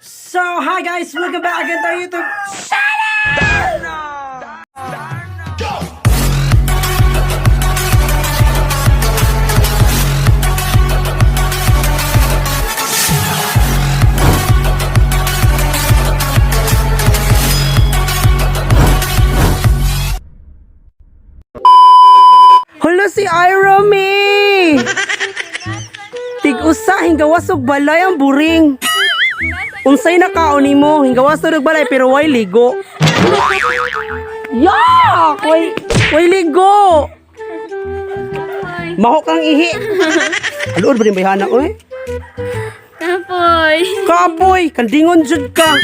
So, hi guys! Welcome back again to our YouTube channel! Hala si Iromy! Tig-usa, hingawas og balay ang buring. Unsay nakaon nimo, hingawas og balay pero way ligo. Yak! Way ligo! Maho kang ihi. Aluod ba din bayhana, oy? Kapoy. Kaboy, kandingon jud ka.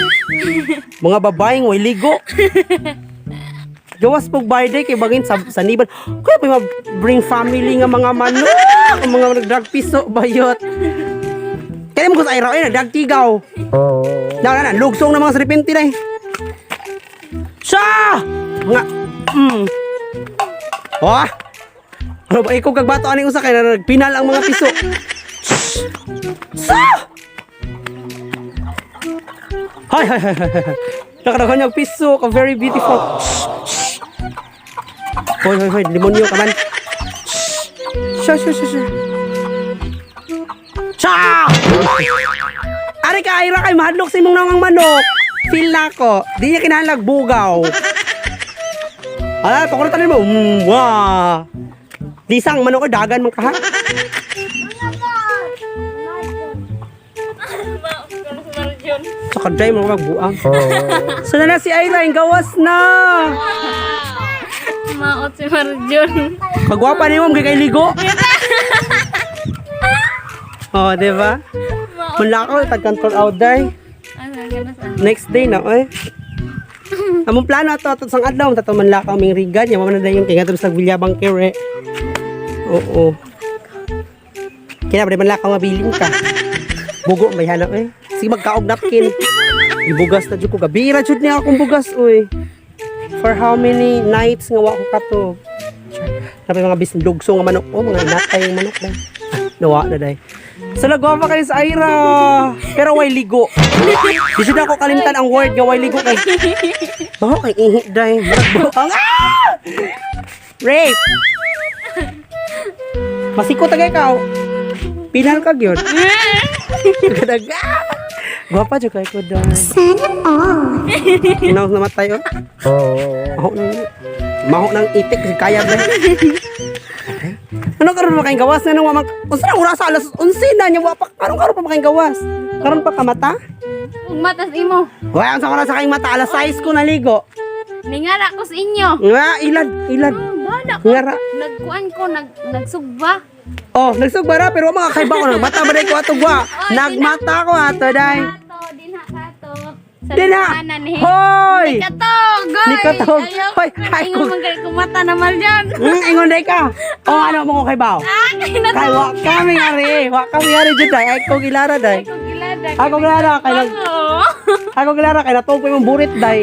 Mga babaeng way ligo. Gawas pog birthday kay bagin sa niban. Kaya pa bring family nga mga manok, ang mga nagdrag piso bayot. Kaya mo ko sa iraw nagdrag tigaw. Na lugsong na mga serpente na. Siya! Mga Oh. Ano ba ikaw kagbato aning usa kay nagpinal ang mga piso. Sa! Hay. Nakadagan yung piso, ka very beautiful. Hoy, demonyo ka man. Siya. Ari ka, Ira, kay mahadlok sa imong namang manok. Feel na ako. Di niya kinahalag bugaw. Pakurutan mo. Wah. Disang manok ko, dagan mong kaha. Saka dry mo magbuang. Sana na si Ira, yung gawas na. Maot si Marjon. Magwapa niyo mo, kay ligo. Oh, di ba? Mula ko, tag-control out day. Next day na, oy. Among plano ato sang adlaw tato man lakaw ming rigan, yaman na dayon kay ngadto sa Villabang Kere. Oo. Kaya ba man lakaw mabiling ka. Bugo may hanap eh. Sige magkaog napkin. Ibugas na jud ko gabira jud niya akong bugas oy. For how many nights nga wa ko kato. Sabi mga bisin lugso nga manok oh, mga natay manok dai. Nawa na dai. So nagwapa kayo sa Ira. Pero way ligo. Di siya ako kalimtan ang word nga way ligo kay. Oh, kay ihi dai. Ang Rape. Masiko tagay ka. Pinal ka gyud. Kadaga. Gwapa jud kay ko dai. Sana all. Inaw namatay oh. Maho nang itik si kaya ba. Ano karon makaing gawas na nang mamang. Unsa na oras alas 11 na nya wa pa karon pa makaing gawas. Karon pa ka mata? Matas imo. Wa unsa ko na sa kaing mata alas 6 ko naligo. Ningara ko sa inyo. Nga ilad. Bana ko. Ngara. Nagkuan ko nagsugba. Oh, nagsugbara pero mga kaiba ko nagmata ba dai ko ato gwa. Nagmata ko ato dai. Dinha kato. Dina. Hoy. Nikatog. Hoy, hay ko. Ingon mata na Marjon. Ingon dai ka. Oh, ano mo ko kaibaw? Kay wa kami ari jud dai. Ay ko gilara dai. Ako gilara kay nag. Ako gilara kay natog ko imong burit dai.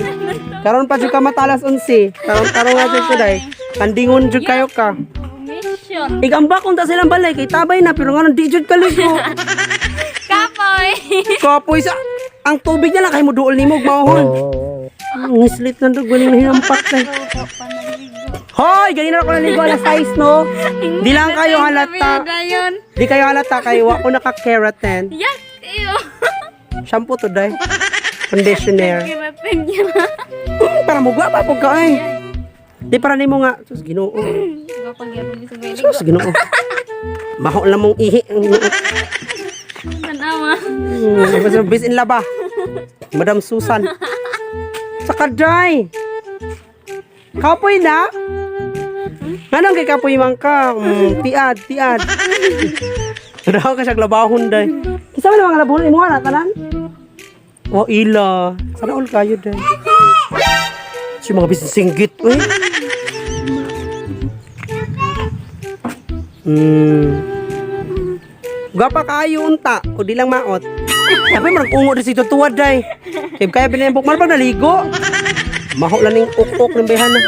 Karon pa jud ka matalas 11. Karon nga jud ko dai. Kandingon jud kayo ka. Mission. Igamba kung ta silang balay kay tabay na pero ngayon di jud kaligo. Kapoy sa ang tubig niya lang kay mo duol nimo maahon. Ngislit na dog galing hinampak kay. Hoy, galing na ako naligo alas 6 no. Di lang kayo halata. Di kayo halata kay wa ko naka-keratin. Yak iyo. Shampoo to dai. Conditioner. Keratin niya. Para mo gwa pa pug ka ay. Di para nimo nga sus Ginoo. Sus Ginoo. Maho lang mong ihi. Tanawa. Bis in laba. Madam Susan. Saka dry. Kapoy na? Anong kay kapoy man ka? Tiad. Daw ka siya labahon day. Kisa man mga labahon imo ana tanan? Oh ila. Sana all kayo day. Si mga bisin singgit oy. Gapa kayo unta o di lang maot. Tapi marag ungo di si tutuwad day. Kaya binembok man pag naligo. Maho lang ning ukok ng behana.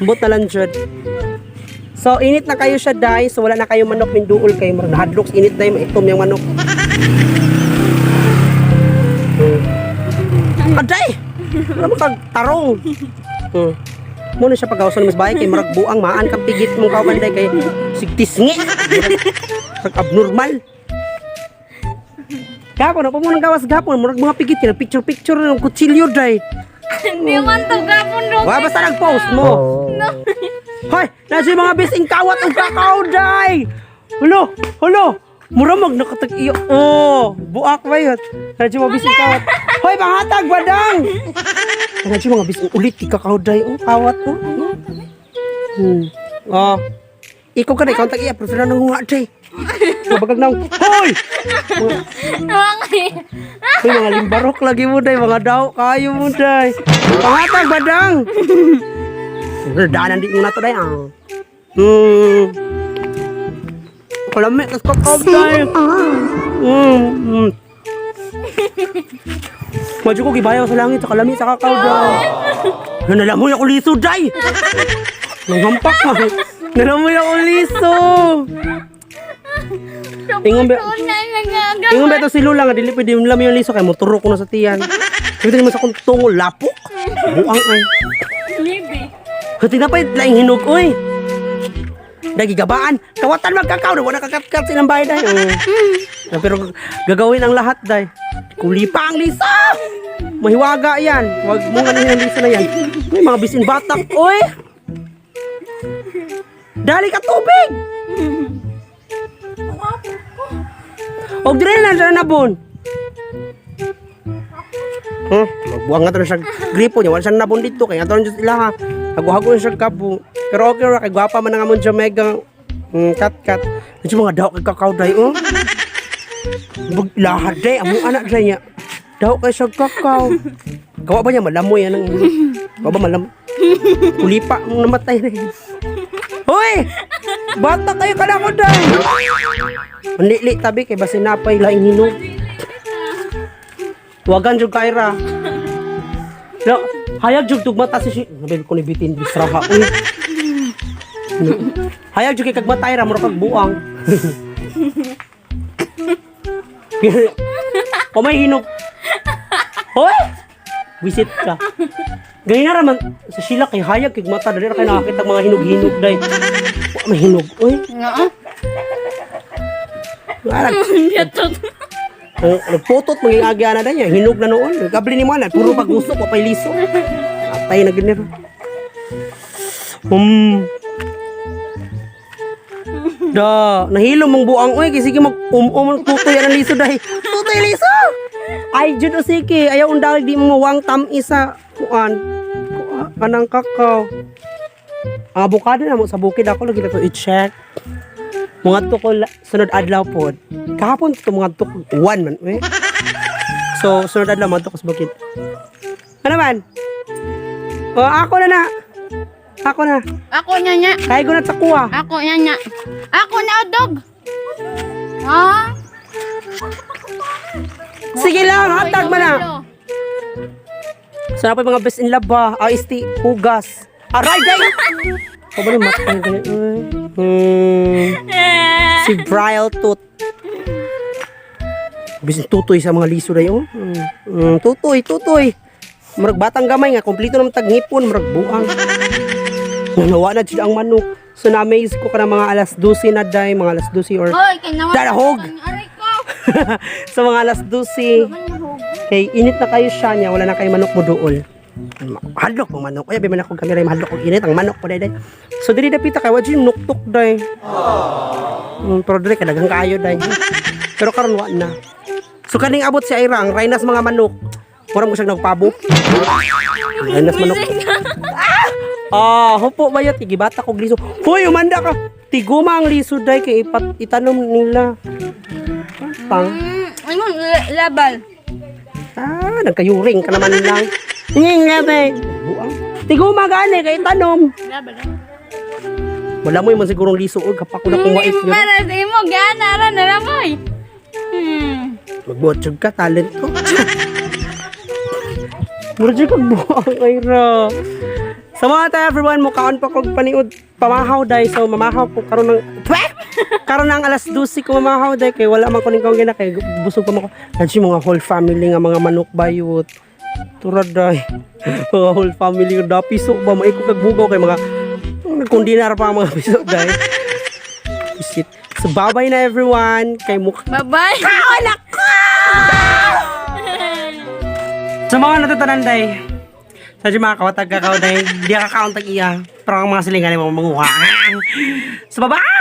Ambot na lang jud. So init na kayo siya day. So wala na kayo manok minduol kayo. Marag nahadlok init day maitom yung manok. Aday! Wala mo kag tarong. Muna siya pag-awasan ng misbahay kay marag buang maan kang pigit mong kawanday kay sigtisngi. Marag abnormal. Gapon, pa mo nang gawas gapon. Marag mga pigit kaya picture-picture ng kutsilyo day. Hindi man to gapon do. Wala basta nag-post mo. Hoy! Nasa mga bising kawat ang kakao day! Hulo! Hulo! Muramag nakatag-iyo. Oh! Buak ba yun? Nasa mga bising kawat. Hoy! Panghatag! Badang! Nasa mga bising ulit. Kakao day. Oh! Kawat oh! Oh! Ikaw ka na. Ikaw ang tag-iya. Pero sila nang hunga day. Mabagag na. Hoy! Hoy! Mga limbarok lagi mo day. Mga daw. Kayo mo day. Panghatag! Badang! Daanan di mo na to day. Kalami, kas kakao day. Medyo ko gibayaw sa langit, sa kalami, sa kakao day. Nalamoy ako liso day. Nanghampak man. Nalamoy ako liso. Ingon ba ito si Lula nga, dili pwede yung lami yung liso, kaya muturo ko na sa tiyan. Sabi naman sa kong tungol, lapok. Buang ay. Hati na pa yung laing hinog, oy. Nagigabaan. Kawatan magkakaw. Wala kakakat silang bahay day. Pero gagawin ang lahat day. Kulipa ang lisa. Mahiwaga yan. Huwag mo nga ng lisa na yan. May mga bisin batak. Oy! Dali ka tubig! Huwag din na nabon. Magbuang nga ito na siya gripo niya. Wala siya nabon dito. Kaya ito na dyan sila ha. Hago-hago na siya kapo. Pero okay ra kay gwapa man nga mo dyan mega kat-kat. Nandiyo mga daw kay kakao day oh. Lahat day among anak day niya. Daw kay siya kakao. Gawa ba niya malamoy yan ang gawa ba malamoy? Kulipa mong namatay na yun. Hoy! Bata kayo ka na ko day. Manili tabi kay basin napay laing hinog. Wagan jud kaira. No, hayag jud tugmata si nabil ko ni bitin bisraha uy. Hayag jud kay kagmatay ra mura kag buang. O may hinog. Hoy! Visit ka. Ganyan na raman sa sila kay hayag kay mata dali ra kay nakakita mga hinog-hinog day. May hinog uy. Nga. Nagpotot maging agya na niya, hinog na noon. Kabli ni Malan, puro pag-usok, wapay liso. Atay na ganyan. Nahilo mong buang, uy, kasi sige tutoy ang liso dahi. Tutoy liso! Ay, Jud o sige, ayaw undalig di mo mawang isa, kanang kakao. Ang abukado na mo sa bukid ako, lagi na ito i-check. Mga to ko sunod adlaw po. Kahapon ito mga to 1 man. Eh? So, sunod adlaw mga to ko sa bukid. Ano man? O, ako na. Ako na. Ako nya. Kaya ko na sa kuha. Ako nya. Ako na dog. Ha? Sige lang, hatag mo na. Sana pa yung mga best in love ba? Ice-tea, hugas. Aray, day! O ba yung matang ganyan? Si Brial Tooth. Bisin tutoy sa mga liso na yun. Tutoy. Marag batang gamay nga, kompleto naman tag-ngipon, marag buang. Nanawa na sila ang manok. So na-amaze ko ka ng mga alas 12 na day, mga alas 12 or darahog. Sa mga alas 12. Kay init na kayo siya niya, wala na kayo manok mo dool. Hadlok ang manok. Kaya biman ako kamera yung hadlok kong init. Ang manok ko day. So dili dapita kayo. Wajin nuktok day. Pero dili kadagang kayo day. Pero karon wa na. So kaning abot si Ira. Ang rainas mga manok. Murang mo siyang nagpabo. Rainas manok. Hupo ba yun? Tigibata kong liso. Hoy, umanda ka. Tiguma ang liso day. Kaya itanom nila. Pang. Labal. Nagkayuring ka naman lang. Nga day. Tiguma gani kay tanom. Wala mo yung man sigurong liso. Kapak ko na kung wait nyo. Para sa imo, gana ra na ramoy. Magbuhatsog ka, talent ko. Murad ka buang, Ira. Sa mga tayo, everyone, mukhaan pa kong paniod. Pamahaw, day. So, mamahaw ko. Karon ng alas 12 ko mamahaw, day. Kaya wala man ko ning kong gina. Kaya busog pa mo ko. Nandiyo mga whole family nga mga manok bayot. Turad day. Mga whole family ko da piso ba maiko kag bugaw kay mga nagkundinar pa ang mga piso day. Visit. So bye-bye na everyone. Kay mukha. Bye-bye. Sa mga natutanan day. Sa mga kawatag kakao day. Di ka kaon tag iya. Para ang mga silingan mo manguha. So bye-bye!